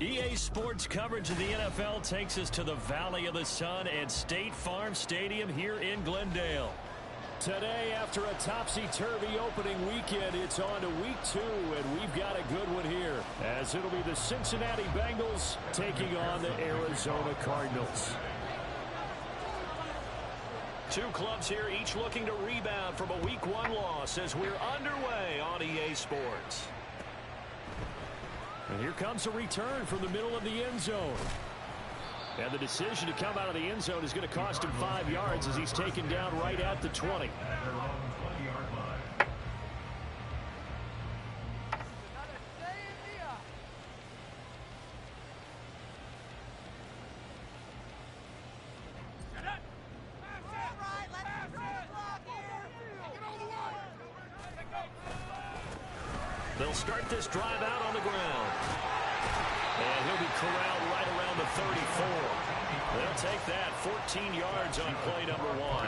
EA Sports coverage of the NFL takes us to the Valley of the Sun and State Farm Stadium here in Glendale. Today, after a topsy-turvy opening weekend, it's on to week 2, and we've got a good one here, as it'll be the Cincinnati Bengals taking on the Arizona Cardinals. Two clubs here, each looking to rebound from a week 1 loss as we're underway on EA Sports. And here comes a return from the middle of the end zone. And the decision to come out of the end zone is going to cost him 5 yards as he's taken down right at the 20. They'll start this drive out on the ground. And he'll be corralled right around the 34. They'll take that 14 yards on play number 1.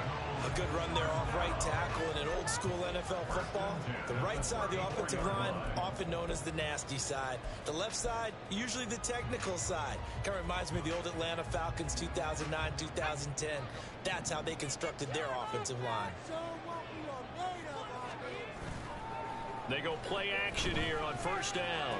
A good run there off right tackle in an old school NFL football. The right side of the offensive line, often known as the nasty side. The left side, usually the technical side. Kind of reminds me of the old Atlanta Falcons 2009-2010. That's how they constructed their offensive line. They go play action here on first down.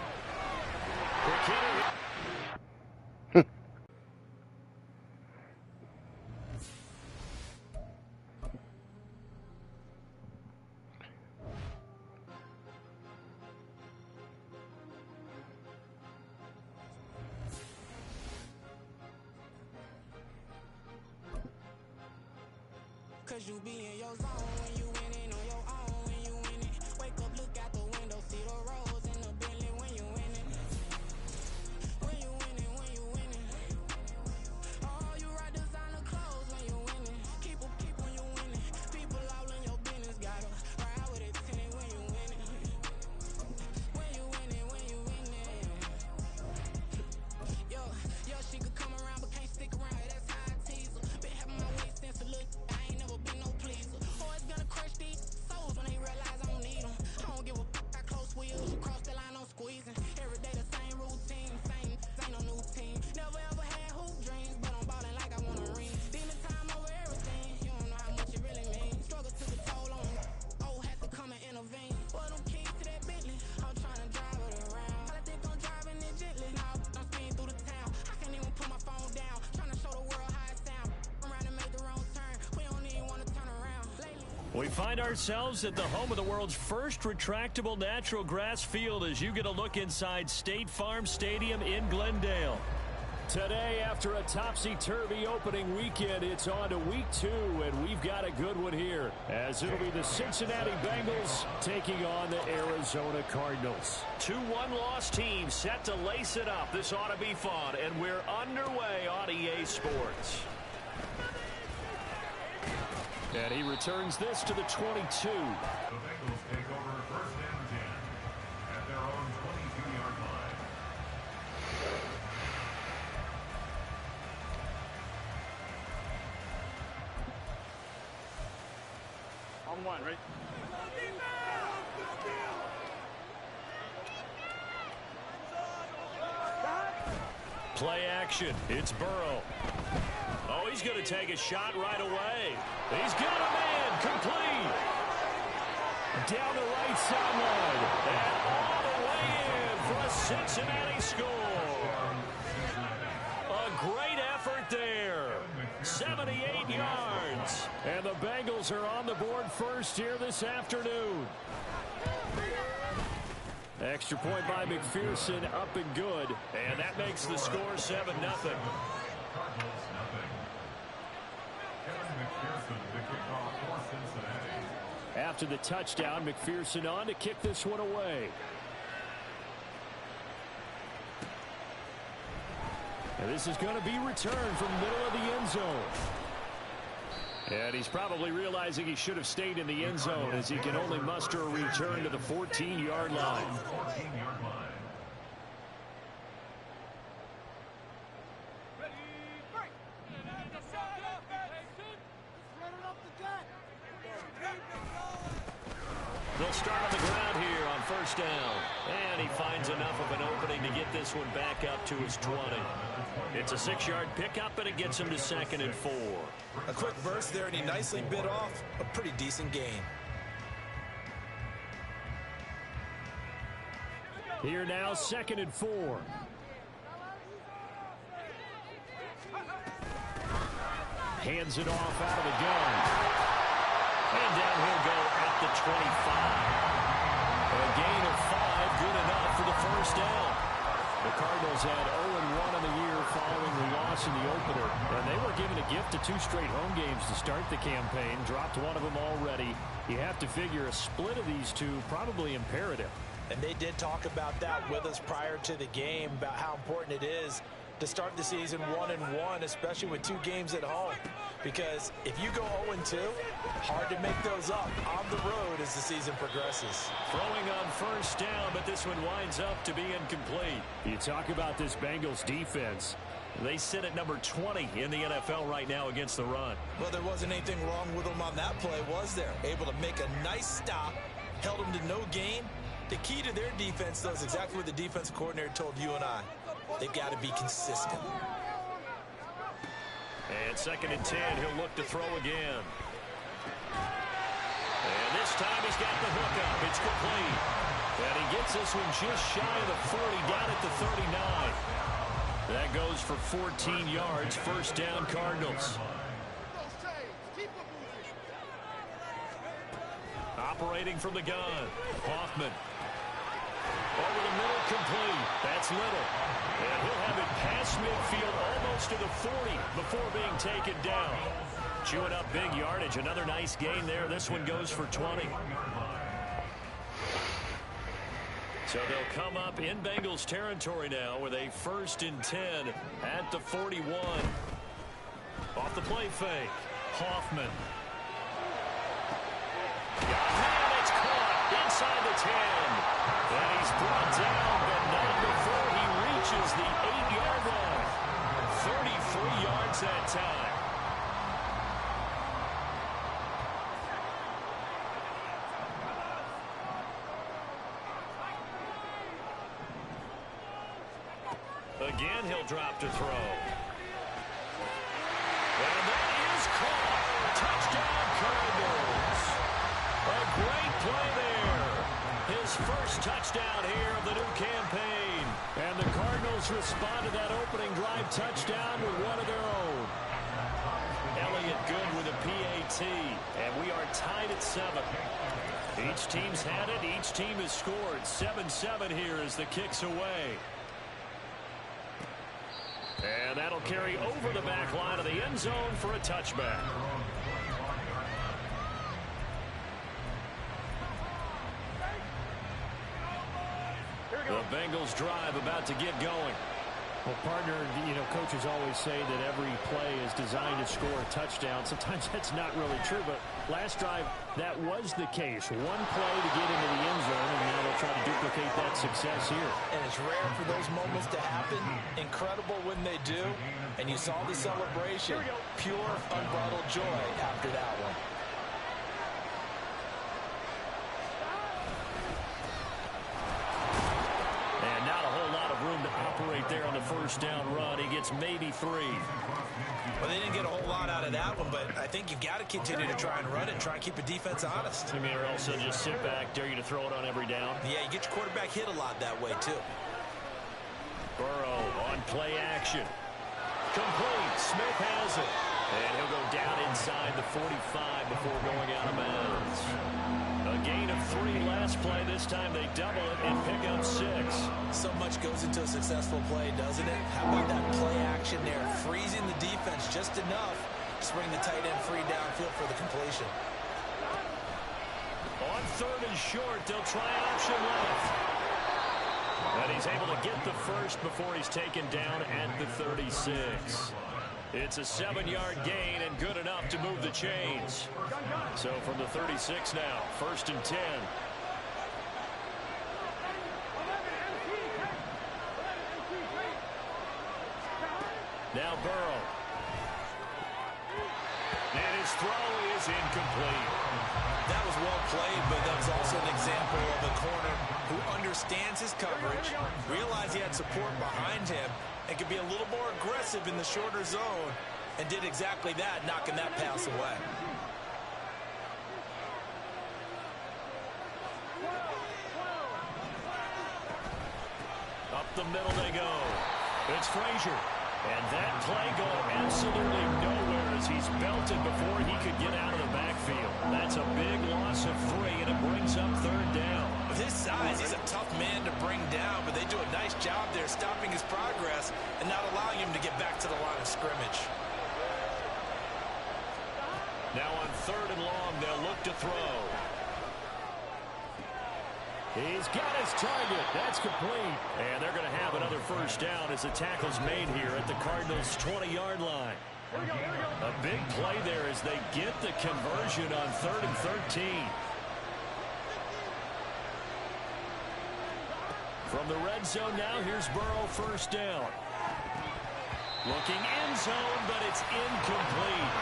Cause you be in your zone when you winning on your own. When you winning, wake up, look out the window, see the rose in the Bentley when you winning. When you winning, when you winning. Oh, you ride designer clothes when you winning. Keep when you winning. People all in your business, gotta ride with it tinted when you winning. When you winning, when you winning. Yo, she could come around but can't stick around. That's how I tease her. Been having my way since a look. Been no pleaser. Always gonna crush these souls when they realize I don't need them. I don't give a f***. I close wheels, cross the line, I'm squeezing. Every day the same routine, ain't no new team. Never ever had hoop dreams, but I'm ballin' like I want a ring. Demon time over everything, you don't know how much it really means. Struggle took a toll on me. Oh, had to come and intervene. Boy, them keys to that Bentley, I'm trying to drive it around. I think I'm driving it gently. Now I'm speeding through the town. I can't even put my phone down. Trying to show the world how it sound. Around and make the wrong turn. We don't even want to turn around. We find ourselves at the home of the world's first retractable natural grass field as you get a look inside State Farm Stadium in Glendale. Today, after a topsy-turvy opening weekend, it's on to week 2, and we've got a good one here, as it'll be the Cincinnati Bengals taking on the Arizona Cardinals. 2 one-loss teams set to lace it up. This ought to be fun, and we're underway on EA Sports. And he returns this to the 22. The Bengals take over first and 10 at their own 22-yard line. On 1, right? Play action. It's Burrow. Oh, he's going to take a shot right away. He's got a man complete. Down the right sideline. And all the way in for a Cincinnati score. A great effort there. 78 yards. And the Bengals are on the board first here this afternoon. Extra point by McPherson, up and good. And that makes the score 7-0. After the touchdown, McPherson on to kick this one away. And this is going to be returned from the middle of the end zone. And he's probably realizing he should have stayed in the end zone as he can only muster a return to the 14-yard line. They'll start on the ground here on first down. And he finds enough of an opening to get this one back up to his 20. It's a 6-yard pickup, and it gets him to 2nd and 4. A quick burst there, and he nicely bit off a pretty decent gain. Here now, 2nd and 4. Hands it off out of the gun. And down he'll go at the 25. A gain of 5, good enough for the first down. The Cardinals had 0-1 in the year following the loss in the opener. And they were given a gift of 2 straight home games to start the campaign. Dropped one of them already. You have to figure a split of these two probably imperative. And they did talk about that with us prior to the game, about how important it is to start the season 1-1, especially with 2 games at home. Because if you go 0-2, hard to make those up on the road as the season progresses. Throwing on first down, but this one winds up to be incomplete. You talk about this Bengals defense. They sit at number 20 in the NFL right now against the run. Well, there wasn't anything wrong with them on that play, was there? Able to make a nice stop, held them to no gain. The key to their defense, though, is exactly what the defense coordinator told you and I. They've got to be consistent. And 2nd and 10, he'll look to throw again. And this time he's got the hook up. It's complete. And he gets this one just shy of the 40, down at the 39. That goes for 14 yards. First down, Cardinals. Operating from the gun, Hoffman. Over the middle, complete. That's Little. And he'll have it past midfield almost to the 40 before being taken down. Chewing up big yardage. Another nice gain there. This one goes for 20. So they'll come up in Bengals territory now with a 1st and 10 at the 41. Off the play fake, Hoffman. And it's caught inside the 10. And he's brought down, but not before he reaches the 8-yard line. 33 yards that time. Again, he'll drop to throw. And that is caught. Touchdown, Cardinals. A great play there. His first touchdown here of the new campaign. And the Cardinals respond to that opening drive touchdown with one of their own. Elliott good with a PAT. And we are tied at 7. Each team's had it. Each team has scored. 7-7 here as the kick's away. And that'll carry over the back line of the end zone for a touchback. The Bengals drive about to get going. Well, partner, coaches always say that every play is designed to score a touchdown. Sometimes that's not really true, but last drive, that was the case. One play to get into the end zone, and now they'll try to duplicate that success here. And it's rare for those moments to happen. Incredible when they do. And you saw the celebration. Pure, unbridled joy after that one. To operate there on the first down run. He gets maybe 3. Well, they didn't get a whole lot out of that one, but I think you've got to continue to try and run it and try and keep the defense honest. You mean, or else just sit back, dare you to throw it on every down? Yeah, you get your quarterback hit a lot that way, too. Burrow on play action. Complete. Smith has it. And he'll go down inside the 45 before going out of bounds. A gain of 3 last play. This time they double it and pick up 6. So much goes into a successful play, doesn't it? How about that play action there? Freezing the defense just enough to bring the tight end free downfield for the completion. On 3rd and short, they'll try option left. And he's able to get the first before he's taken down at the 36. It's a 7-yard gain and good enough to move the chains. So from the 36 now, 1st and 10. Now Burrow. And his throw is incomplete. That was well played, but that was also an example of a corner who understands his coverage, realized he had support behind him, and could be a little more aggressive in the shorter zone, and did exactly that, knocking that pass away. Up the middle they go. It's Frazier. And that play going absolutely nowhere as he's belted before he could get out of the backfield. That's a big loss of 3, and it brings up 3rd down. With his size, he's a tough man to bring down, but they do a nice job there stopping his progress and not allowing him to get back to the line of scrimmage. Now on 3rd and long, they'll look to throw. He's got his target. That's complete. And they're going to have another 1st down as the tackle's made here at the Cardinals' 20-yard line. A big play there as they get the conversion on 3rd and 13. From the red zone now, here's Burrow, 1st down. Looking end zone, but it's incomplete.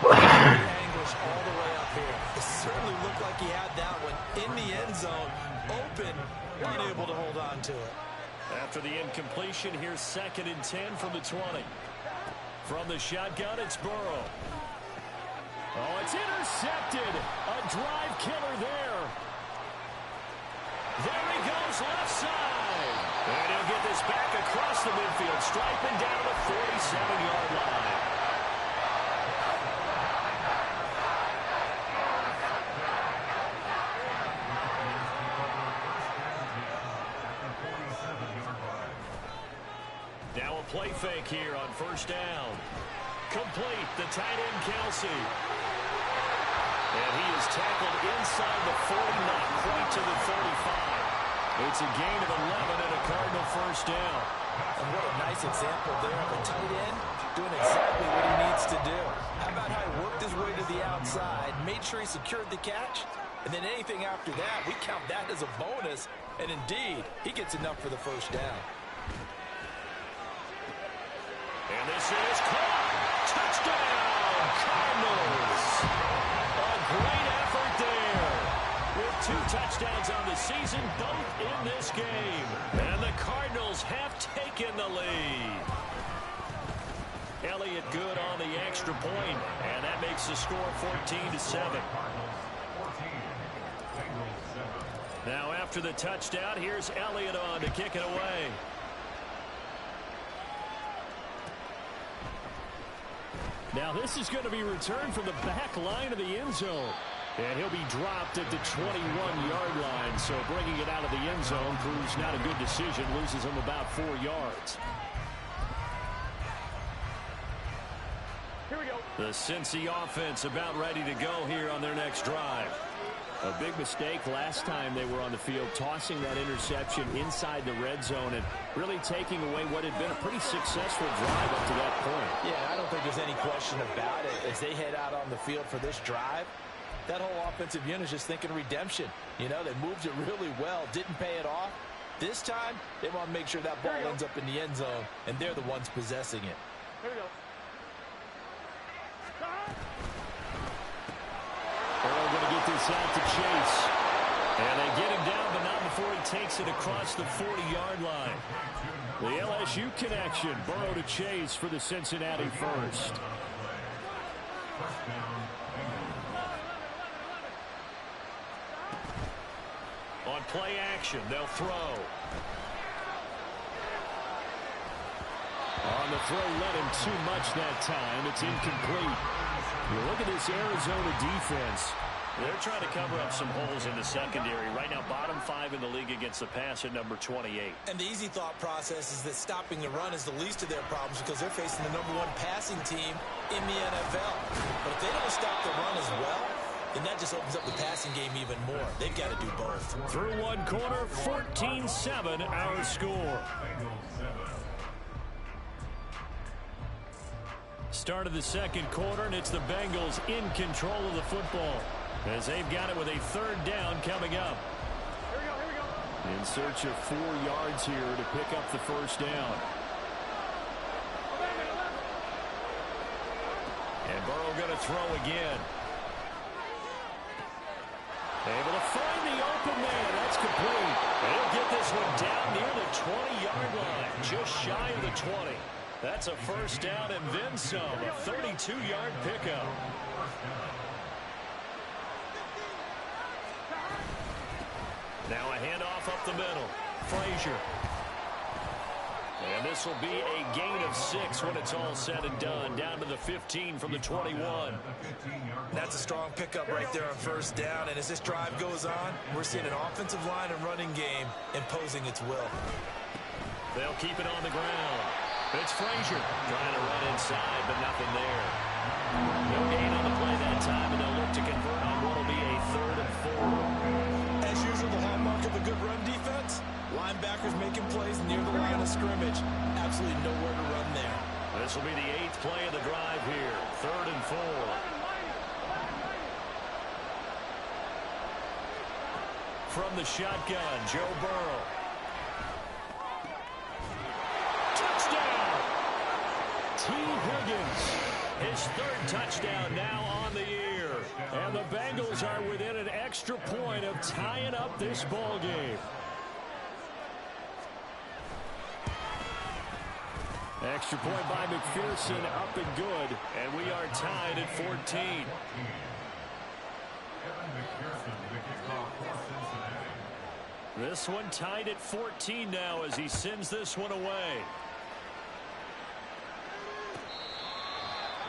Anguish all the way up here. It certainly looked like he had that one in the end zone, open, unable to hold on to it. After the incompletion, here's 2nd and 10 from the 20. From the shotgun, it's Burrow. Oh, it's intercepted. A drive killer there. There he goes, left side. And he'll get this back across the midfield, striping down the 47-yard line. Now a play fake here on 1st down. Complete, the tight end Kelsey. And he is tackled inside the 40, not quite to the 35. It's a gain of 11 and a Cardinal 1st down. And what a nice example there of a tight end doing exactly what he needs to do. How about how he worked his way to the outside, made sure he secured the catch, and then anything after that, we count that as a bonus. And indeed, he gets enough for the 1st down. And this is caught. Touchdown, Cardinals. A great effort there. With 2 touchdowns on the season, both in this game. And the Cardinals have taken the lead. Elliott good on the extra point, and that makes the score 14-7. Now after the touchdown, here's Elliott on to kick it away. Now this is going to be returned from the back line of the end zone. And he'll be dropped at the 21-yard line. So bringing it out of the end zone proves not a good decision. Loses him about 4 yards. Here we go. The Cincy offense about ready to go here on their next drive. A big mistake last time they were on the field, tossing that interception inside the red zone and really taking away what had been a pretty successful drive up to that point. Yeah, I don't think there's any question about it. As they head out on the field for this drive, that whole offensive unit is just thinking redemption. You know, they moved it really well, didn't pay it off. This time, they want to make sure that ball ends up in the end zone, and they're the ones possessing it. Here we go. Burrow going to get this out to Chase. And they get him down, but not before he takes it across the 40-yard line. The LSU connection, Burrow to Chase for the Cincinnati first. On play action, they'll throw. On the throw, let him too much that time. It's incomplete. You look at this Arizona defense. They're trying to cover up some holes in the secondary. Right now, bottom 5 in the league against the pass at number 28. And the easy thought process is that stopping the run is the least of their problems because they're facing the #1 passing team in the NFL. But if they don't stop the run as well, then that just opens up the passing game even more. They've got to do both. Through one quarter, 14-7 our score. Start of the second quarter, and it's the Bengals in control of the football as they've got it with a third down coming up. Here we go. In search of 4 yards here to pick up the first down. And Burrow going to throw again. Able to find the open man. That's complete. They'll get this one down near the 20-yard line, just shy of the 20. That's a first down and then some, a 32-yard pickup. Now a handoff up the middle. Frazier. And this will be a gain of 6 when it's all said and done. Down to the 15 from the 21. That's a strong pickup right there on first down. And as this drive goes on, we're seeing an offensive line and running game imposing its will. They'll keep it on the ground. It's Frazier trying to run inside, but nothing there. No gain on the play that time, and they'll look to convert on what will be a 3rd and 4. As usual, the hallmark of a good run defense, linebackers making plays near the line of scrimmage. Absolutely nowhere to run there. This will be the 8th play of the drive here. 3rd and 4. From the shotgun, Joe Burrow. Touchdown! T. Higgins, his 3rd touchdown now on the year. And the Bengals are within an extra point of tying up this ball game. Extra point by McPherson, up and good. And we are tied at 14. This one tied at 14 now as he sends this one away.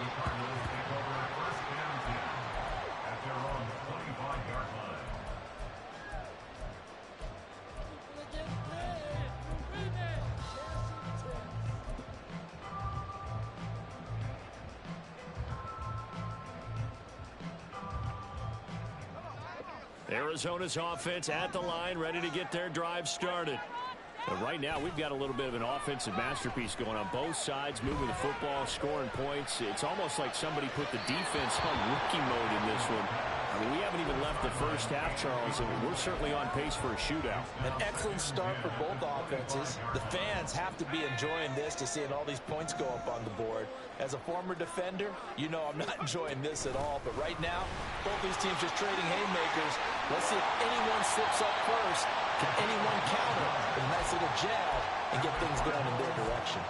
The Cardinals take over at first down 10 at their own 25-yard line. Arizona's offense at the line, ready to get their drive started. But right now, we've got a little bit of an offensive masterpiece going on both sides, moving the football, scoring points. It's almost like somebody put the defense on rookie mode in this one. I mean, we haven't even left the first half, Charles, and we're certainly on pace for a shootout. An excellent start for both offenses. The fans have to be enjoying this to seeing all these points go up on the board. As a former defender, you know I'm not enjoying this at all. But right now, both these teams just trading haymakers. Let's see if anyone slips up first. Can anyone counter with a nice little jab and get things going in their direction?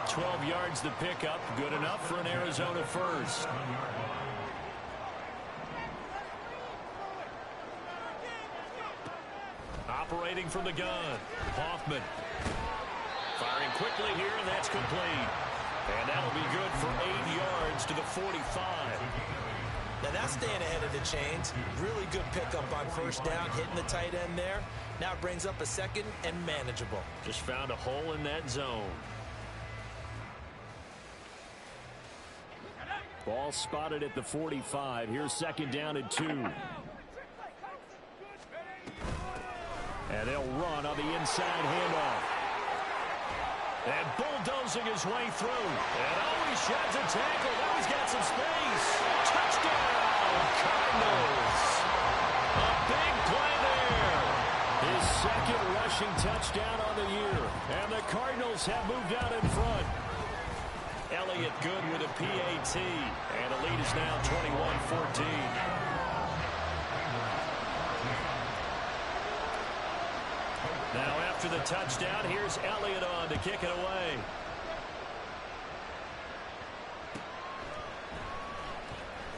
12 yards to pick up. Good enough for an Arizona first. Operating from the gun, Hoffman. Firing quickly here, and that's complete. And that'll be good for 8 yards to the 45. Now that's staying ahead of the chains. Really good pickup on first down, hitting the tight end there. Now it brings up a 2nd and manageable. Just found a hole in that zone. Ball spotted at the 45. Here's 2nd down and 2. And they'll run on the inside handoff. And bulldozing his way through. And he sheds a tackle. Now he's got some space. Touchdown, Cardinals. A big play there. His 2nd rushing touchdown on the year. And the Cardinals have moved out in front. Elliott good with a PAT. And the lead is now 21-14. Now after the touchdown, here's Elliott on to kick it away.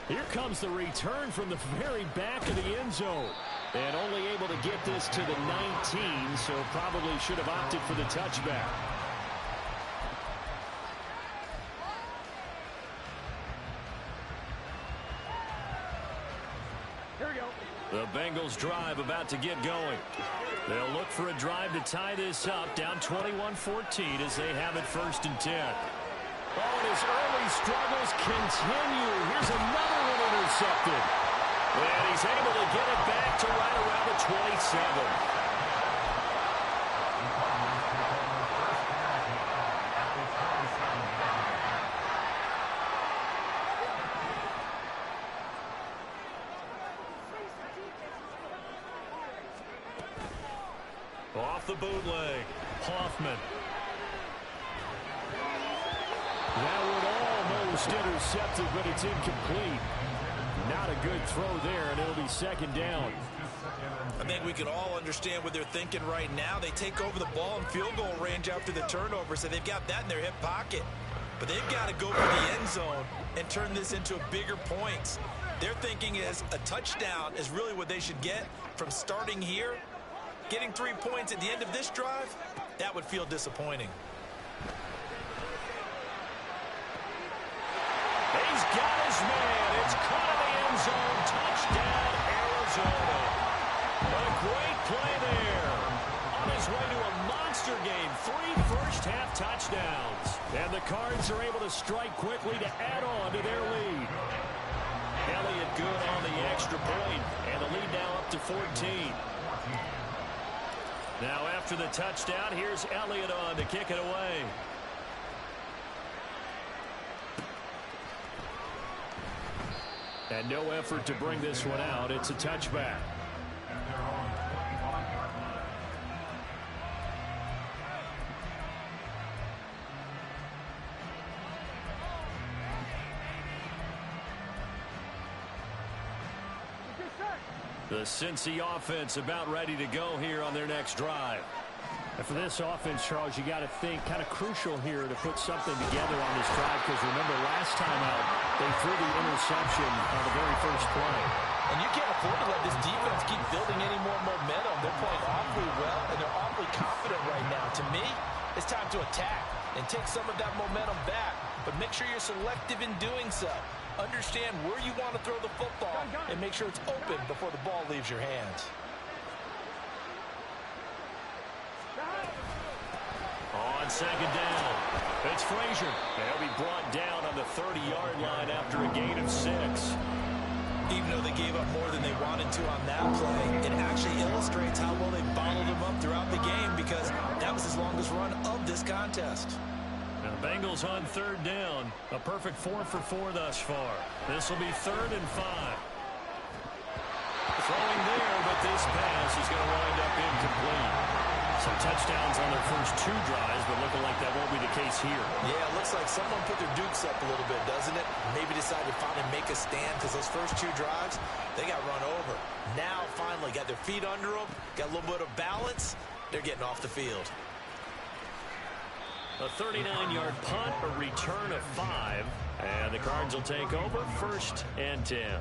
Here comes the return from the very back of the end zone. And only able to get this to the 19, so probably should have opted for the touchback. Here we go. The Bengals drive about to get going. They'll look for a drive to tie this up, down 21-14 as they have it 1st and 10. Oh, and his early struggles continue. Here's another one intercepted. And he's able to get it back to right around the 27. Off the bootleg, Hoffman. That would almost intercept it, but it's incomplete. Not a good throw there, and it'll be second down. I think we can all understand what they're thinking right now. They take over the ball in field goal range after the turnover, so they've got that in their hip pocket. But they've got to go for the end zone and turn this into a bigger points. Their thinking is a touchdown is really what they should get from starting here. Getting 3 points at the end of this drive, that would feel disappointing. He's got his man. It's caught in the end zone. Touchdown, Arizona. What a great play there. On his way to a monster game. 3 first-half touchdowns. And the Cards are able to strike quickly to add on to their lead. Elliott good on the extra point, and the lead now up to 14. Now after the touchdown, here's Elliott on to kick it away. And no effort to bring this one out. It's a touchback. The Cincy offense about ready to go here on their next drive. And for this offense, Charles, you got to think kind of crucial here to put something together on this drive, because remember last time out they threw the interception on the very first play. And you can't afford to let this defense keep building any more momentum. They're playing awfully well, and they're awfully confident right now. To me, it's time to attack and take some of that momentum back, but make sure you're selective in doing so. Understand where you want to throw the football and make sure it's open before the ball leaves your hands. On second down, it's Frazier. They'll be brought down on the 30-yard line after a gain of 6. Even though they gave up more than they wanted to on that play, it actually illustrates how well they bottled them up throughout the game, because that was his longest run of this contest. And the Bengals on third down. A perfect 4 for 4 thus far. This will be 3rd and 5. Throwing there, but this pass is going to wind up incomplete. Some touchdowns on their first 2 drives, but looking like that won't be the case here. Yeah, it looks like someone put their dukes up a little bit, doesn't it? Maybe decided to finally make a stand, because those first 2 drives, they got run over. Now, finally, got their feet under them, got a little bit of balance. They're getting off the field. A 39-yard punt, a return of 5, and the Cards will take over 1st and 10.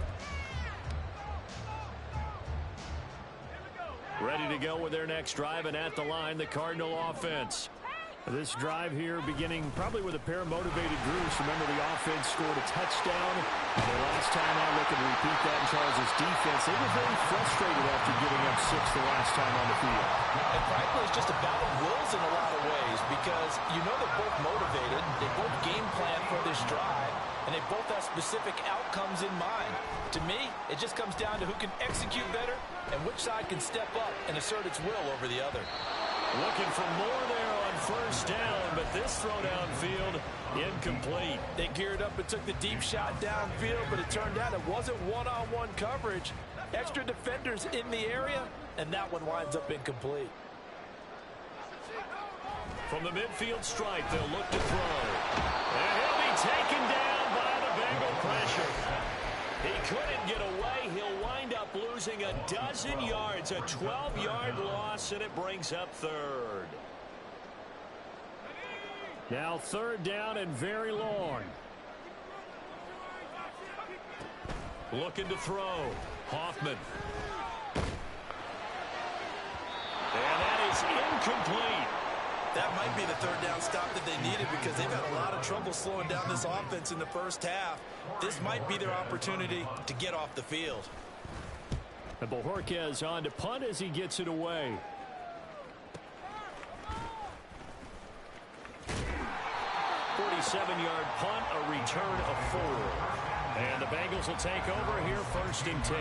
Ready to go with their next drive, and at the line, the Cardinal offense. This drive here beginning probably with a pair of motivated groups. Remember, the offense scored a touchdown. And last time out, they could repeat that in Charles' defense. They were very frustrated after giving up 6 the last time on the field. And frankly, it's just a battle of wills in a lot of ways, because you know they're both motivated. They both game plan for this drive, and they both have specific outcomes in mind. To me, it just comes down to who can execute better and which side can step up and assert its will over the other. Looking for more there on first down, but this throw downfield incomplete. They geared up and took the deep shot downfield, but it turned out it wasn't one-on-one coverage. Extra defenders in the area, and that one winds up incomplete. From the midfield stripe, they'll look to throw. And he'll be taken down by the Bengal pressure. He couldn't get away. He'll wind up losing a dozen yards, a 12-yard loss, and it brings up 3rd. Now 3rd down and very long. Looking to throw. Hoffman. And that is incomplete. That might be the 3rd down stop that they needed, because they've had a lot of trouble slowing down this offense in the first half. This might be their opportunity to get off the field. And Bojorquez on to punt as he gets it away. 46 7-yard punt, a return of 4. And the Bengals will take over here, 1st and 10.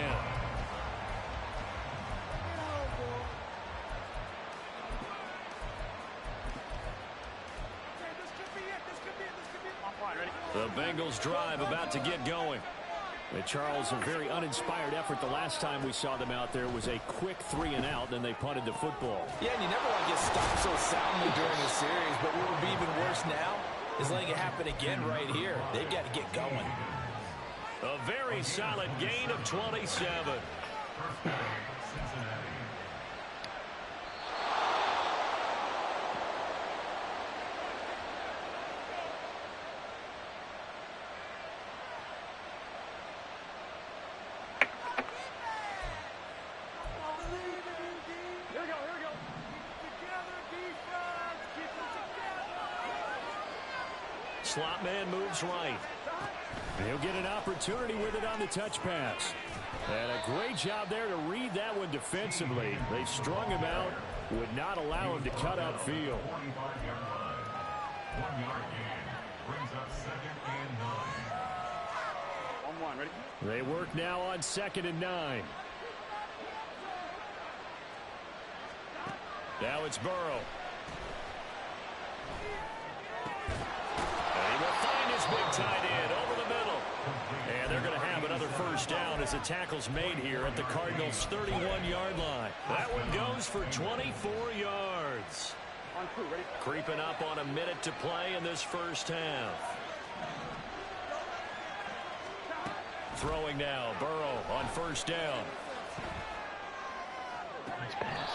The Bengals drive about to get going. Charles, a very uninspired effort the last time we saw them out there was a quick 3-and-out, then they punted the football. Yeah, and you never want to get stopped so soundly during the series, but what would be even worse now is letting it happen again right here. They've got to get going. A very solid gain of 27. Slot man moves right. He'll get an opportunity with it on the touch pass. And a great job there to read that one defensively. They strung him out, would not allow him to cut upfield. 1-yard gain brings up 2nd and 9. 1-1, ready? They work now on 2nd and 9. Now it's Burrow. And he will find his big tight end over the middle. And they're going to have another 1st down as the tackle's made here at the Cardinals' 31-yard line. That one goes for 24 yards. On 2, ready? Creeping up on a minute to play in this 1st half. Throwing now, Burrow on 1st down. Nice pass.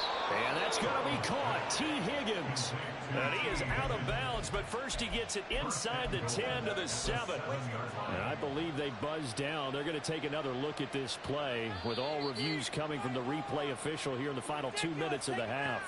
And that's going to be caught. T. Higgins. And he is out of bounds, but first he gets it inside the 10 to the 7. And I believe they buzzed down. They're going to take another look at this play with all reviews coming from the replay official here in the final 2 minutes of the half.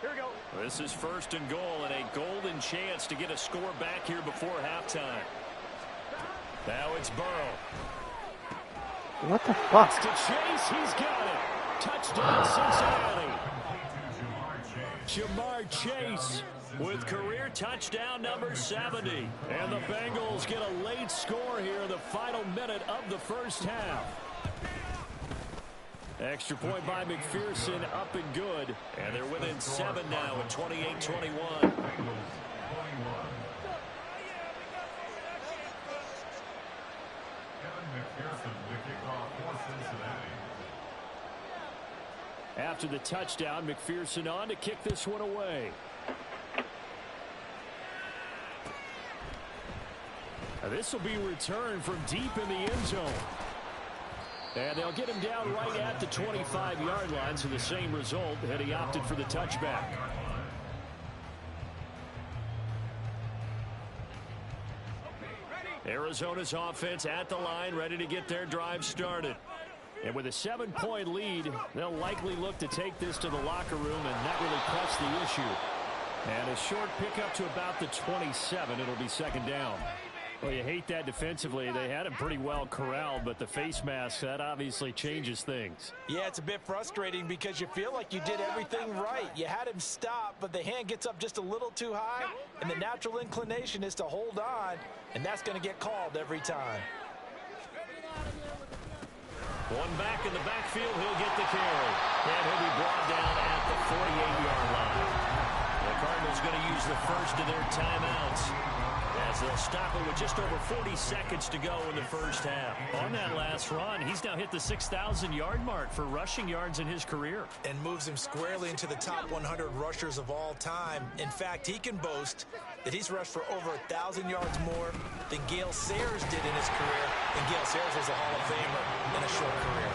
Here we go. This is 1st and goal and a golden chance to get a score back here before halftime. Now it's Burrow. What the fuck? To Chase, he's got it. Touchdown, Cincinnati. Jamar Chase with career touchdown number 70. And the Bengals get a late score here in the final minute of the 1st half. Extra point by McPherson, up and good. And they're within 7 now at 28-21. After the touchdown, McPherson on to kick this one away. This will be returned from deep in the end zone. And they'll get him down right at the 25-yard line, so the same result, and he opted for the touchback. Arizona's offense at the line, ready to get their drive started. And with a 7-point lead, they'll likely look to take this to the locker room and not really press the issue. And a short pickup to about the 27. It'll be 2nd down. Well, you hate that defensively. They had him pretty well corralled, but the face mask, that obviously changes things. Yeah, it's a bit frustrating because you feel like you did everything right. You had him stop, but the hand gets up just a little too high, and the natural inclination is to hold on, and that's going to get called every time. One back in the backfield, he'll get the carry. And he'll be brought down at the 48-yard line. The Cardinals going to use the first of their timeouts as they'll stop it with just over 40 seconds to go in the 1st half. On that last run, he's now hit the 6,000-yard mark for rushing yards in his career. And moves him squarely into the top 100 rushers of all time. In fact, he can boast that he's rushed for over 1,000 yards more than Gale Sayers did in his career. And Gale Sayers was a Hall of Famer in a short career.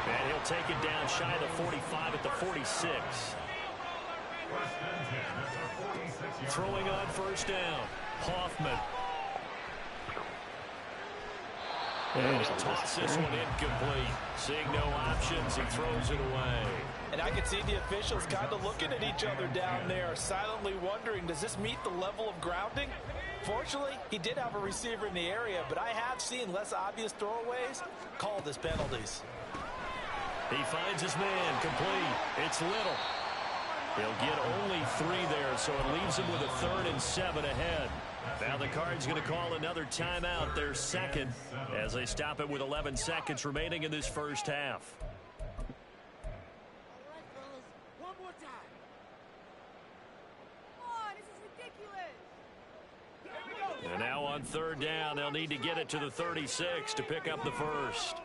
And he'll take it down shy of the 45 at the 46. Throwing on 1st down. Hoffman. And he tosses this one incomplete. Seeing no options, he throws it away. And I can see the officials kind of looking at each other down there, silently wondering, does this meet the level of grounding? Fortunately, he did have a receiver in the area, but I have seen less obvious throwaways called as penalties. He finds his man, complete. It's Little. He'll get only 3 there, so it leaves him with a 3rd and 7 ahead. Now the Cards going to call another timeout, their second, as they stop it with 11 seconds remaining in this first half. And now on 3rd down, they'll need to get it to the 36 to pick up the first.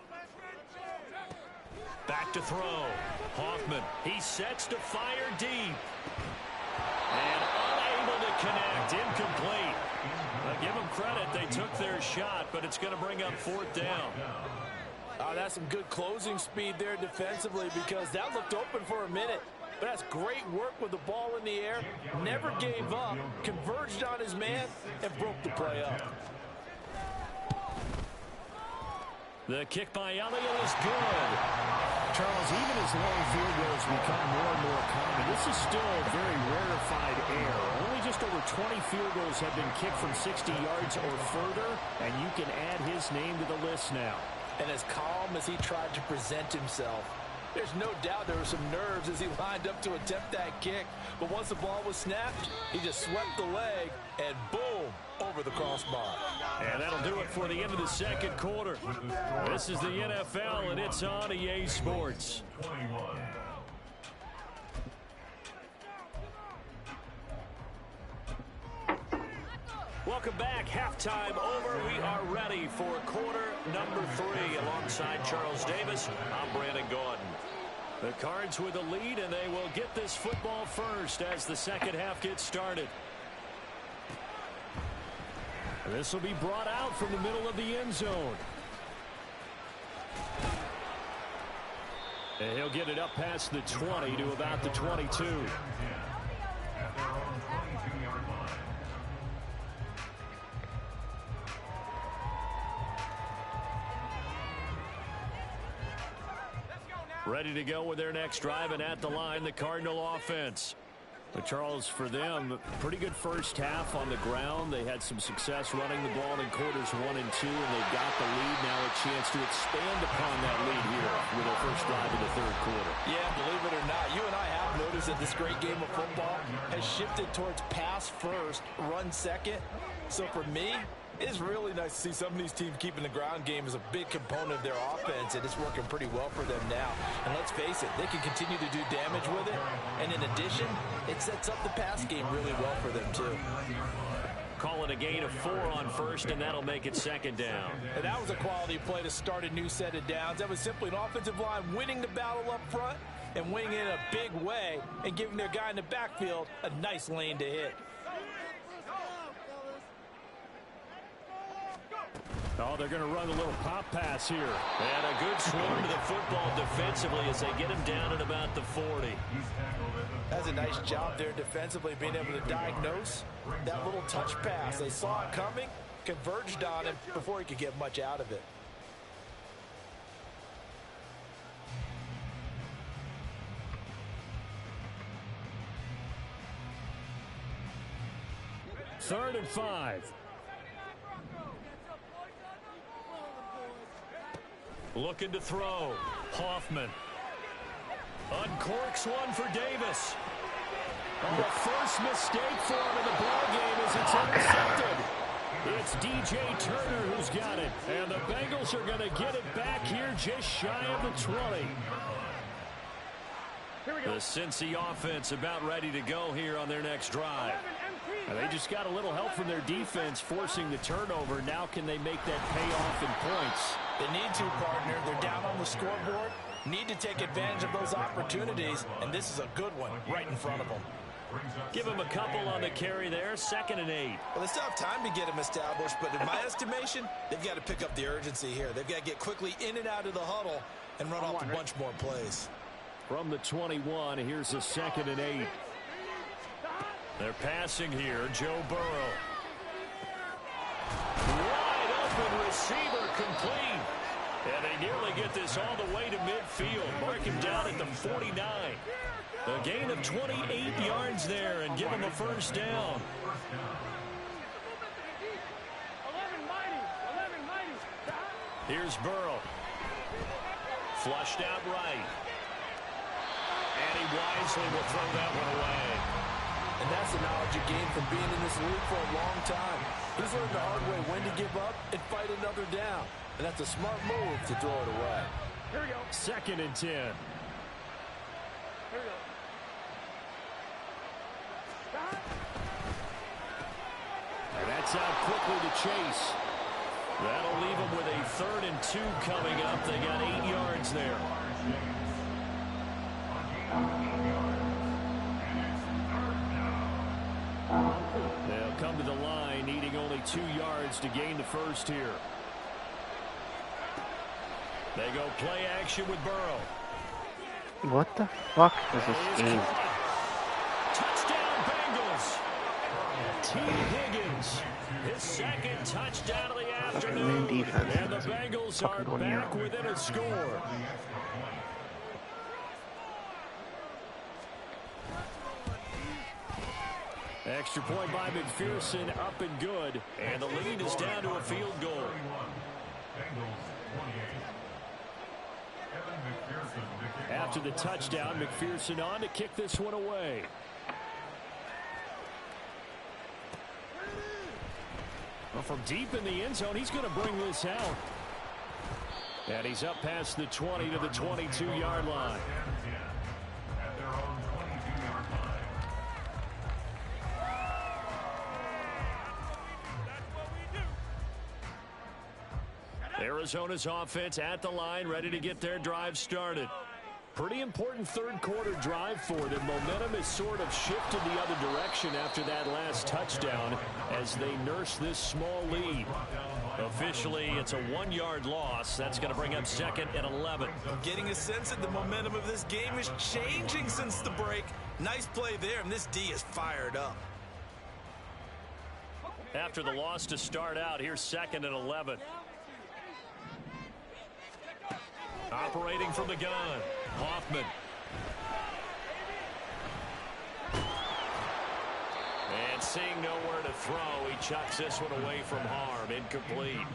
Back to throw. Hoffman, he sets to fire deep. And unable to connect, incomplete. Give them credit, they took their shot, but it's going to bring up 4th down. That's some good closing speed there defensively, because that looked open for a minute. But that's great work with the ball in the air. Never gave up, converged on his man, and broke the play up. The kick by Elliott is good. Charles, even as long field goals become more and more common, this is still a very rarefied air. Only just over 20 field goals have been kicked from 60 yards or further, and you can add his name to the list now. And as calm as he tried to present himself, there's no doubt there were some nerves as he lined up to attempt that kick. But once the ball was snapped, he just swept the leg, and boom, over the crossbar. And that'll do it for the end of the second quarter. This is the NFL, and it's on EA Sports. 21. Welcome back. Halftime over. We are ready for quarter number 3. Alongside Charles Davis, I'm Brandon Gaudin. The Cards with a lead, and they will get this football first as the second half gets started. This will be brought out from the middle of the end zone. And he'll get it up past the 20 to about the 22. At their own 22-yard line. Ready to go with their next drive, and at the line, the Cardinal offense. But Charles, for them, pretty good first half on the ground. They had some success running the ball in quarters 1 and 2, and they've got the lead. Now a chance to expand upon that lead here with their first drive in the third quarter. Yeah, believe it or not, you and I have noticed that this great game of football has shifted towards pass first, run second. So for me, it's really nice to see some of these teams keeping the ground game as a big component of their offense, and it's working pretty well for them now. And let's face it, they can continue to do damage with it, and in addition, it sets up the pass game really well for them too. Call it a gain of 4 on first, and that'll make it second down. And that was a quality play to start a new set of downs. That was simply an offensive line winning the battle up front and winning it in a big way and giving their guy in the backfield a nice lane to hit. Oh, they're going to run a little pop pass here. And a good swing to the football defensively as they get him down at about the 40. That's a nice job there defensively, being able to diagnose that little touch pass. They saw it coming, converged on him before he could get much out of it. Third and 5. Looking to throw. Hoffman. Uncorks one for Davis. The first mistake for him in the ballgame as it's intercepted. It's DJ Turner who's got it. And the Bengals are going to get it back here just shy of the 20. The Cincy offense about ready to go here on their next drive. And they just got a little help from their defense forcing the turnover. Now can they make that pay off in points? They need to, partner. They're down on the scoreboard. Need to take advantage of those opportunities, and this is a good one right in front of them. Give them a couple on the carry there. 2nd and 8. Well, they still have time to get them established, but in my estimation, they've got to pick up the urgency here. They've got to get quickly in and out of the huddle and run off a bunch more plays. From the 21, here's a 2nd and 8. They're passing here. Joe Burrow. Wide open receiver complete. And they nearly get this all the way to midfield. Mark him down at the 49. A gain of 28 yards there and give him a first down. Here's Burrow. Flushed out right. And he wisely will throw that one away. And that's the knowledge you gain from being in this league for a long time. He's learned the hard way when to give up and fight another down. And that's a smart move to throw it away. Here we go. 2nd and 10. Here we go. And that's out quickly to Chase. That'll leave him with a 3rd and 2 coming up. They got 8 yards there. They'll come to the line, needing only 2 yards to gain the first here. They go play action with Burrow. What the fuck is this game? Touchdown Bengals. T. Higgins, his 2nd touchdown of the afternoon. Defense. And the Bengals are back within a score. Extra point by McPherson, up and good. And the lead is down to a field goal. After the touchdown, McPherson on to kick this one away. Well, from deep in the end zone, he's going to bring this out. And he's up past the 20 to the 22-yard line. Arizona's offense at the line, ready to get their drive started. Pretty important 3rd quarter drive for them. Momentum has sort of shifted the other direction after that last touchdown as they nurse this small lead. Officially, it's a 1-yard loss. That's going to bring up 2nd and 11. I'm getting a sense that the momentum of this game is changing since the break. Nice play there, and this D is fired up. After the loss to start out, here's 2nd and 11. Operating from the gun, Hoffman. And seeing nowhere to throw, he chucks this one away from harm. Incomplete.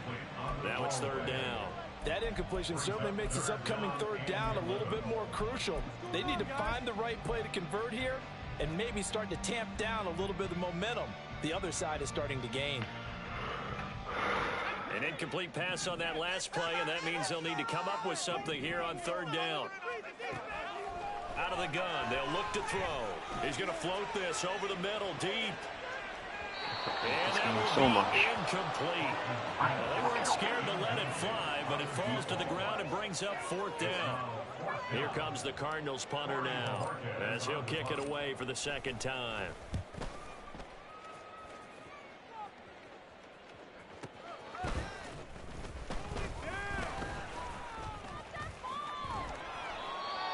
Now it's 3rd down. That incompletion certainly makes this upcoming 3rd down a little bit more crucial. They need to find the right play to convert here and maybe start to tamp down a little bit of the momentum the other side is starting to gain. An incomplete pass on that last play, and that means they'll need to come up with something here on 3rd down. Out of the gun, they'll look to throw. He's going to float this over the middle, deep. And that will be incomplete. Well, they weren't scared to let it fly, but it falls to the ground and brings up 4th down. Here comes the Cardinals punter now, as he'll kick it away for the 2nd time.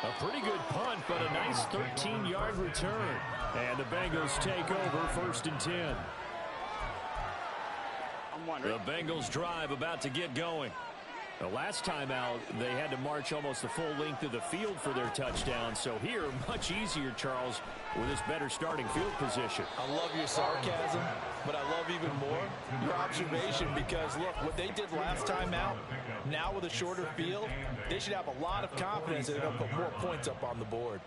A pretty good punt, but a nice 13-yard return. And the Bengals take over 1st and 10. The Bengals drive about to get going. The last time out, they had to march almost the full length of the field for their touchdown. So here, much easier, Charles, with this better starting field position. I love your sarcasm, but I love even more your observation because, look, what they did last time out, now with a shorter field, they should have a lot of confidence that they're going to put more points up on the board.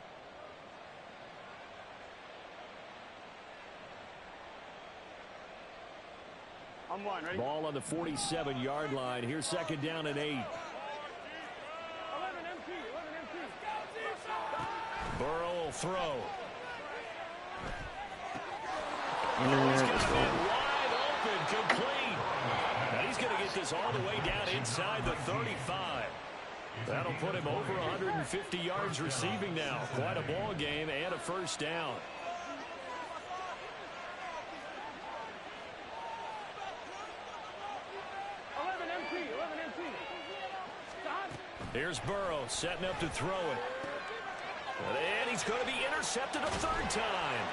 Ready? Ball on the 47-yard line. Here's 2nd down and 8. 11 MT. Burrow will throw. Internet He's is going to going. be wide open, complete. Now he's going to get this all the way down inside the 35. That'll put him over 150 yards receiving now. Quite a ball game and a 1st down. Here's Burrow setting up to throw it. And he's going to be intercepted a 3rd time.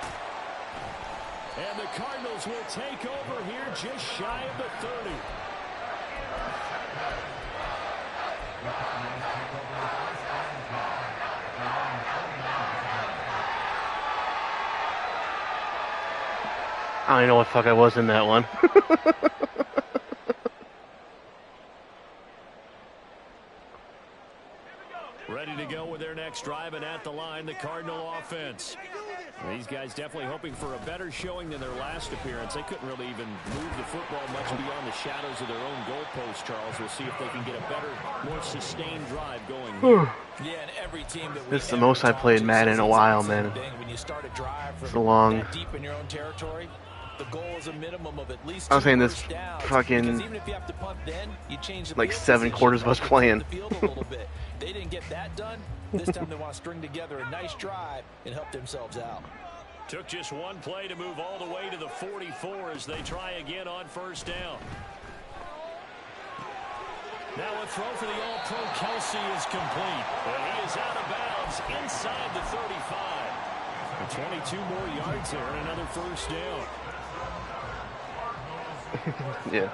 And the Cardinals will take over here just shy of the 30. I don't even know what the fuck I was in that one. with their next drive, and at the line, the Cardinal offense. These guys definitely hoping for a better showing than their last appearance. They couldn't really even move the football much beyond the shadows of their own goalpost, Charles. We'll see if they can get a better, more sustained drive going here. Yeah, and every team that This is the most I've played Madden in a while, man. When you start a drive It's a long. that deep in your own territory, the goal is a minimum of at least I was saying two this first downs, fucking because even if you have to punt then, you change the like field 7 position, quarters of us playing. the field a little bit. They didn't get that done. This time they want to string together a nice drive and help themselves out. Took just one play to move all the way to the 44 as they try again on first down. Now a throw for the All-Pro Kelsey is complete. And he is out of bounds inside the 35. 22 more yards there and another first down. Yeah.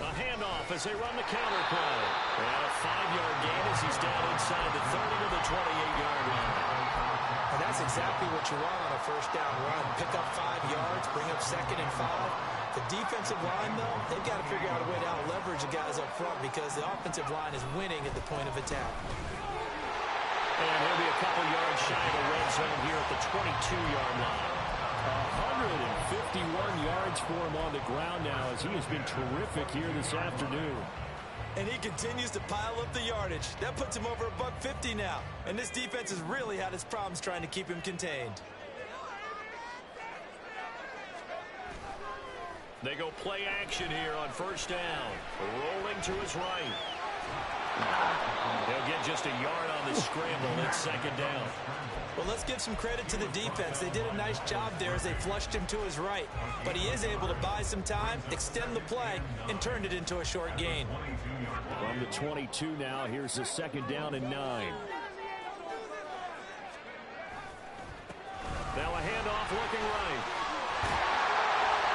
A handoff as they run the counter play. And a 5-yard gain as he's down inside the 30 to the 28-yard line. And that's exactly what you want on a first down run. Pick up 5 yards, bring up 2nd and 5. The defensive line, though, they've got to figure out a way to out-leverage the guys up front because the offensive line is winning at the point of attack. And he'll be a couple yards shy of the red zone here at the 22-yard line. 151 yards for him on the ground now as he has been terrific here this afternoon. And he continues to pile up the yardage. That puts him over $150 now. And this defense has really had its problems trying to keep him contained. They go play action here on first down. Rolling to his right. They'll get just a yard on the scramble. It's 2nd down. Well, let's give some credit to the defense. They did a nice job there as they flushed him to his right. But he is able to buy some time, extend the play, and turn it into a short gain. From the 22 now, here's the 2nd down and 9. Now a handoff looking right.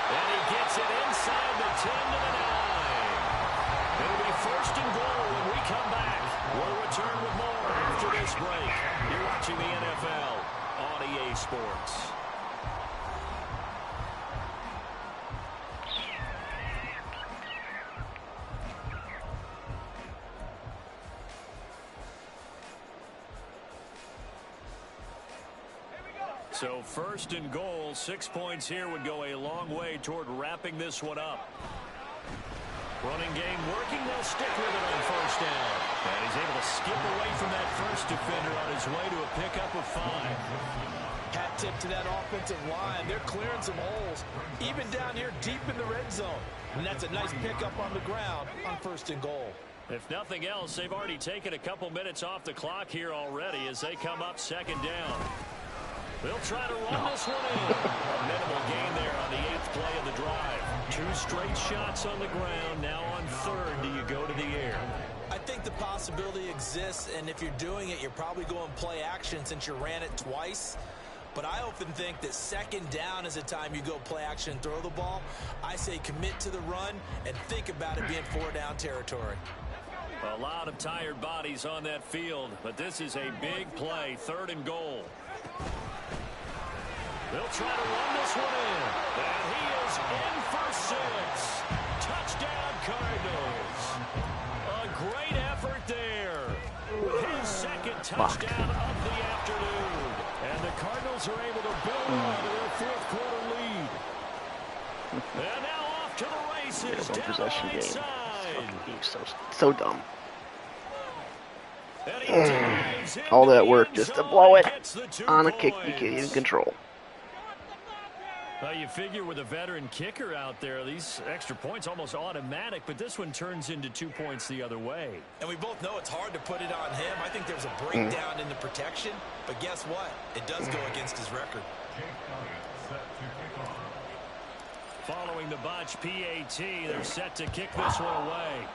And he gets it inside the 10 to the 9. It'll be 1st and goal when we come back. We'll return with more after this break. You're watching the NFL on EA Sports. So 1st and goal, 6 points here would go a long way toward wrapping this one up. Running game working, they'll stick with it on first down. And he's able to skip away from that first defender on his way to a pickup of 5. Hat tip to that offensive line. They're clearing some holes, even down here deep in the red zone. And that's a nice pickup on the ground on 1st and goal. If nothing else, they've already taken a couple minutes off the clock here already as they come up 2nd down. They'll try to run this one in. A minimal gain there on the 8th play of the drive. 2 straight shots on the ground. Now on 3rd, do you go to the air? I think the possibility exists, and if you're doing it, you're probably going play action since you ran it twice. But I often think that 2nd down is a time you go play action and throw the ball. I say commit to the run and think about it being 4-down territory. A lot of tired bodies on that field, but this is a big play. 3rd and goal. They'll try to run this one in. And he is in for 6. Touchdown, Cardinals. A great effort there. His 2nd touchdown of the afternoon. And the Cardinals are able to build on to their 4th quarter lead. And now off to the races. One Down possession the game. right This side. fucking game's so dumb. And he dives into All that the work end just to zone blow and it gets the 2 on a kick you points. can't even control. Well, you figure with a veteran kicker out there, these extra points almost automatic, but this one turns into 2 points the other way. And we both know it's hard to put it on him. I think there's a breakdown in the protection. But guess what? It does go against his record. Following the botch PAT, they're set to kick this one away.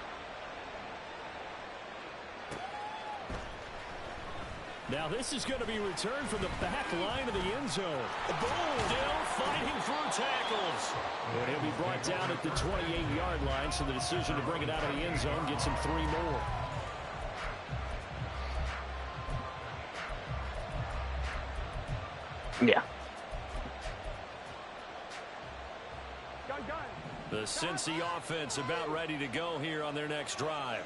Now this is going to be returned from the back line of the end zone. Boom! Still fighting through tackles. And he'll be brought down at the 28-yard line, so the decision to bring it out of the end zone gets him 3 more. Yeah. The Cincy offense about ready to go here on their next drive.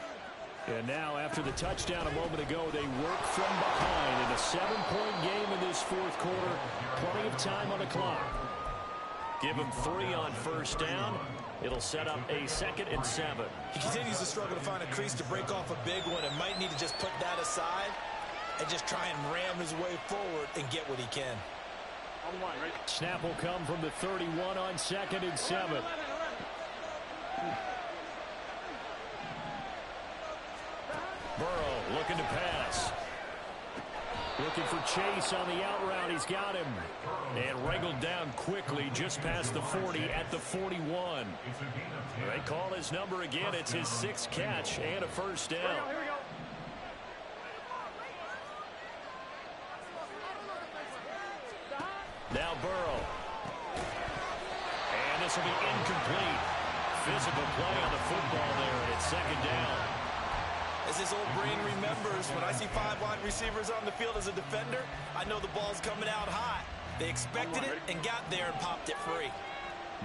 And now, after the touchdown a moment ago, they work from behind in a 7-point game in this fourth quarter. Plenty of time on the clock. Give him 3 on first down. It'll set up a 2nd and 7. He continues to struggle to find a crease to break off a big one and might need to just put that aside and just try and ram his way forward and get what he can. Snap will come from the 31 on 2nd and 7. Burrow looking to pass. Looking for Chase on the out route. He's got him. And wrangled down quickly just past the 40 at the 41. They call his number again. It's his 6th catch and a first down. Here we go. Now Burrow. And this will be incomplete. Physical play on the football there, and it's 2nd down. As his old brain remembers, when I see 5 wide receivers on the field as a defender, I know the ball's coming out hot. They expected it and got there and popped it free.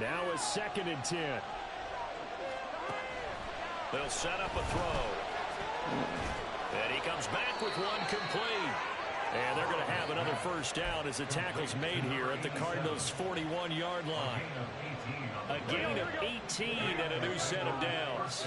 Now a 2nd and 10. They'll set up a throw. And he comes back with one complete. And they're going to have another first down as the tackle's made here at the Cardinals' 41-yard line. A gain of 18 and a new set of downs.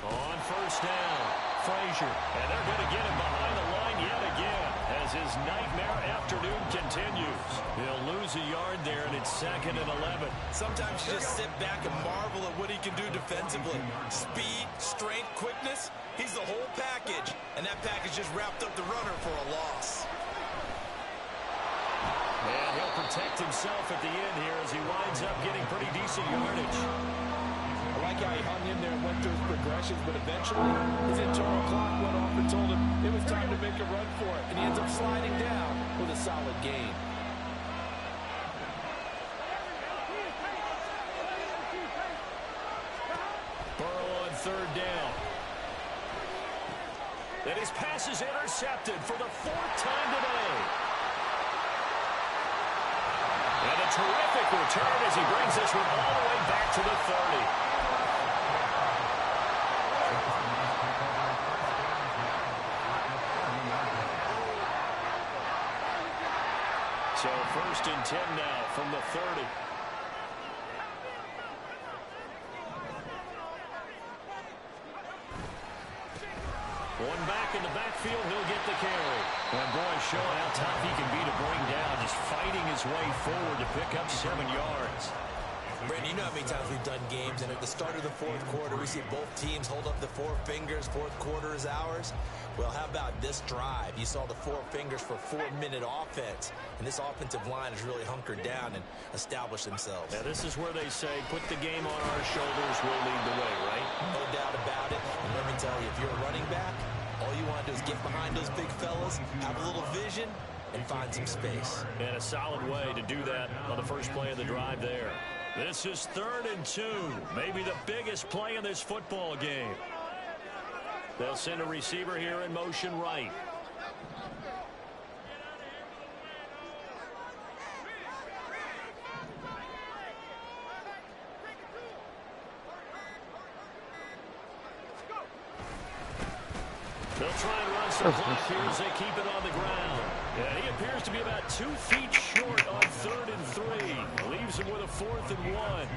On first down, Frazier. And they're going to get him behind the line yet again as his nightmare afternoon continues. He'll lose a yard there, and it's 2nd and 11. Sometimes you just sit back and marvel at what he can do defensively. Speed, strength, quickness. He's the whole package. And that package just wrapped up the runner for a loss. And he'll protect himself at the end here as he winds up getting pretty decent yardage. I like how he hung in there and went through his progressions, but eventually his internal clock went off and told him it was time to make a run for it. And he ends up sliding down with a solid gain. Burrow on 3rd down. And his pass is intercepted for the 4th time today. And a terrific return as he brings this one all the way back to the 30. So 1st and 10 now from the 30. One back in the backfield, he'll get the carry. And boy, showing how tough he can be to bring down, just fighting his way forward to pick up 7 yards. Brandon, you know how many times we've done games, and at the start of the 4th quarter, we see both teams hold up the 4 fingers, 4th quarter is ours. Well, how about this drive? You saw the 4 fingers for 4-minute offense, and this offensive line has really hunkered down and established themselves. Now, this is where they say, put the game on our shoulders, we'll lead the way, right? No doubt about it. And let me tell you, if you're a running back, all you want to do is get behind those big fellas, have a little vision, and find some space. And a solid way to do that on the first play of the drive there. This is 3rd and 2, maybe the biggest play in this football game. They'll send a receiver here in motion right. They'll try and run some clock here as they keep it on the ground. And he appears to be about 2 feet short on 3rd and 3. Leaves him with a 4th and 1.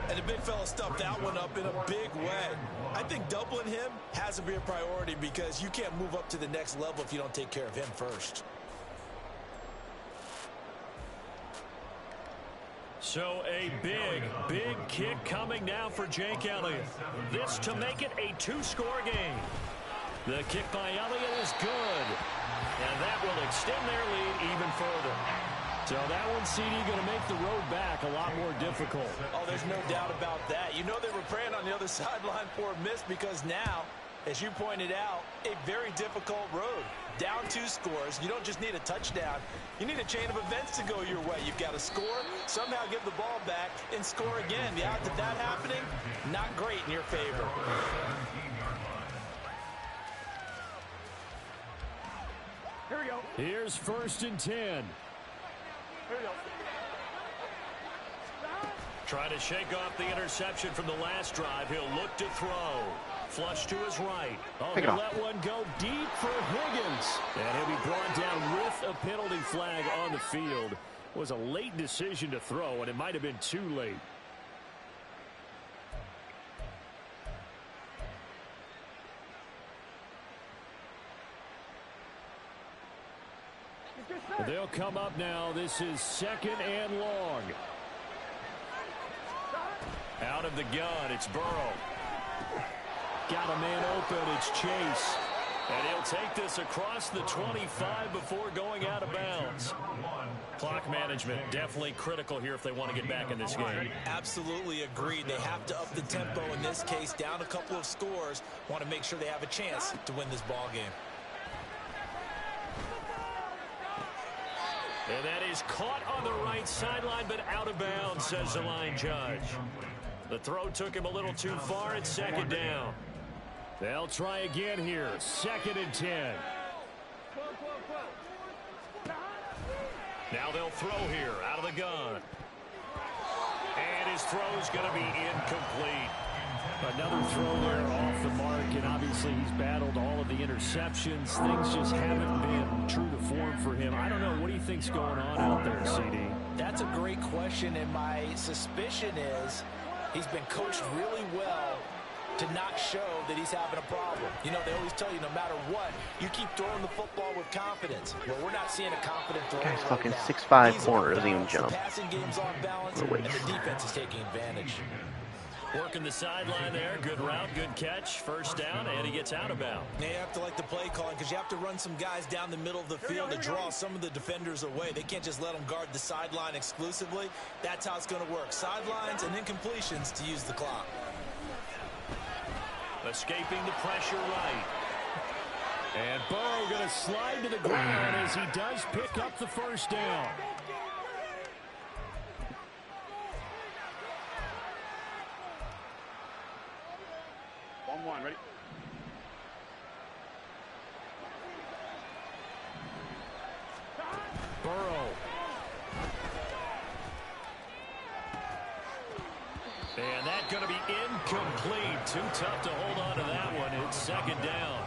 And the big fella stuffed that one up in a big way. I think doubling him has to be a priority because you can't move up to the next level if you don't take care of him first. So a big kick coming now for Jake Elliott. This to make it a 2-score game. The kick by Elliott is good. And that will extend their lead even further. So that one, CD, going to make the road back a lot more difficult. Oh, there's no doubt about that. You know they were praying on the other sideline for a miss because now, as you pointed out, a very difficult road. Down 2 scores. You don't just need a touchdown. You need a chain of events to go your way. You've got to score, somehow give the ball back, and score again. The odds of that happening, not great in your favor. Here we go. Here's 1st and 10. Here we go. Trying to shake off the interception from the last drive. He'll look to throw. Flush to his right. Oh, he'll let one go deep for Higgins. And he'll be brought down with a penalty flag on the field. It was a late decision to throw, and it might have been too late. They'll come up now. This is 2nd and long. Out of the gun, it's Burrow. Got a man open, it's Chase. And he'll take this across the 25 before going out of bounds. Clock management, definitely critical here if they want to get back in this game. Absolutely agreed. They have to up the tempo in this case, down a couple of scores. Want to make sure they have a chance to win this ball game. And that is caught on the right sideline, but out of bounds, says the line judge. The throw took him a little too far. It's 2nd down. They'll try again here. 2nd and 10. Now they'll throw here out of the gun. And his throw's going to be incomplete. Another throw there off the mark, and obviously he's battled all of the interceptions. Things just haven't been true to form for him. I don't know. What do you think's going on out there, CD? That's a great question, and my suspicion is he's been coached really well to not show that he's having a problem. You know, they always tell you no matter what, you keep throwing the football with confidence. Well, we're not seeing a confident thrower. Guy's fucking 6'5" corner, doesn't even jump. The passing game's off balance, and the defense is taking advantage. Working the sideline there. Good route, good catch. First down, and he gets out of bounds. Now you have to like the play calling because you have to run some guys down the middle of the field to draw some of the defenders away. They can't just let them guard the sideline exclusively. That's how it's going to work. Sidelines and incompletions to use the clock. Escaping the pressure right. And Burrow going to slide to the ground as he does pick up the first down. One, ready? Burrow. And that's going to be incomplete. Too tough to hold on to that one. It's 2nd down.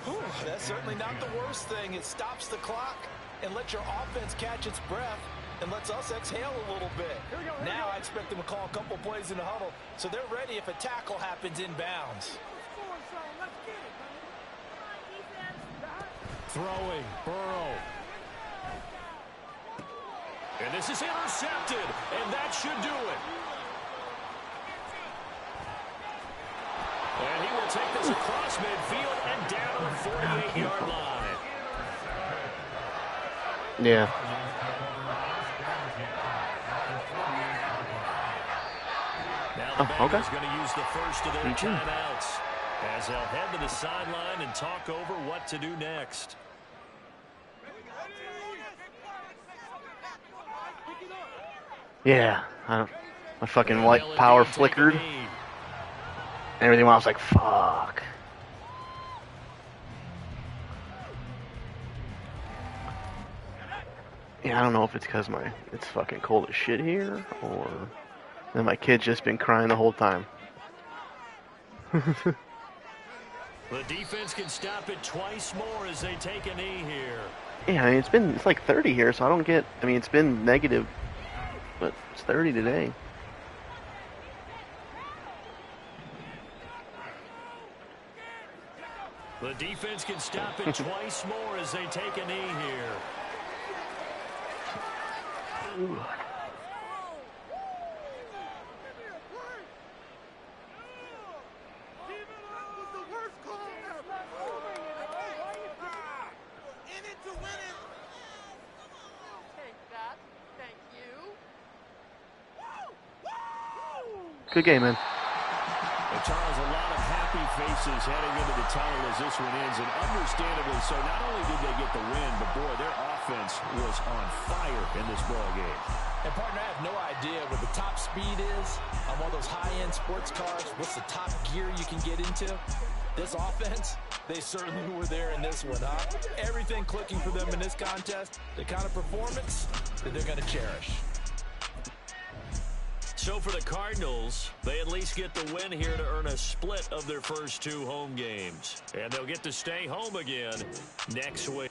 Whew, that's certainly not the worst thing. It stops the clock and lets your offense catch its breath and lets us exhale a little bit. Now I expect them to call a couple plays in the huddle, so they're ready if a tackle happens inbounds. Throwing, Burrow. And this is intercepted, and that should do it. And he will take this across midfield and down to the 48-yard line. Yeah. Now the okay. Bengals going to use the first of their timeouts as they'll head to the sideline and talk over what to do next. Yeah. My fucking white power flickered. Everything else, like, fuck. Yeah, I don't know if it's because it's fucking cold as shit here, or then my kid's just been crying the whole time. The defense can stop it twice more as they take a knee here. Yeah, I mean, it's like 30 here, so I don't get, I mean, it's been negative, but it's 30 today. The defense can stop it twice more as they take a knee here. Ooh. Good game, man. And Charles, a lot of happy faces heading into the tunnel as this one ends, and understandably so. Not only did they get the win, but boy, their offense was on fire in this ball game. And partner, I have no idea what the top speed is on one of those high-end sports cars. What's the top gear you can get into? This offense, they certainly were there in this one, huh? Everything clicking for them in this contest, the kind of performance that they're going to cherish. So for the Cardinals, they at least get the win here to earn a split of their first 2 home games. And they'll get to stay home again next week.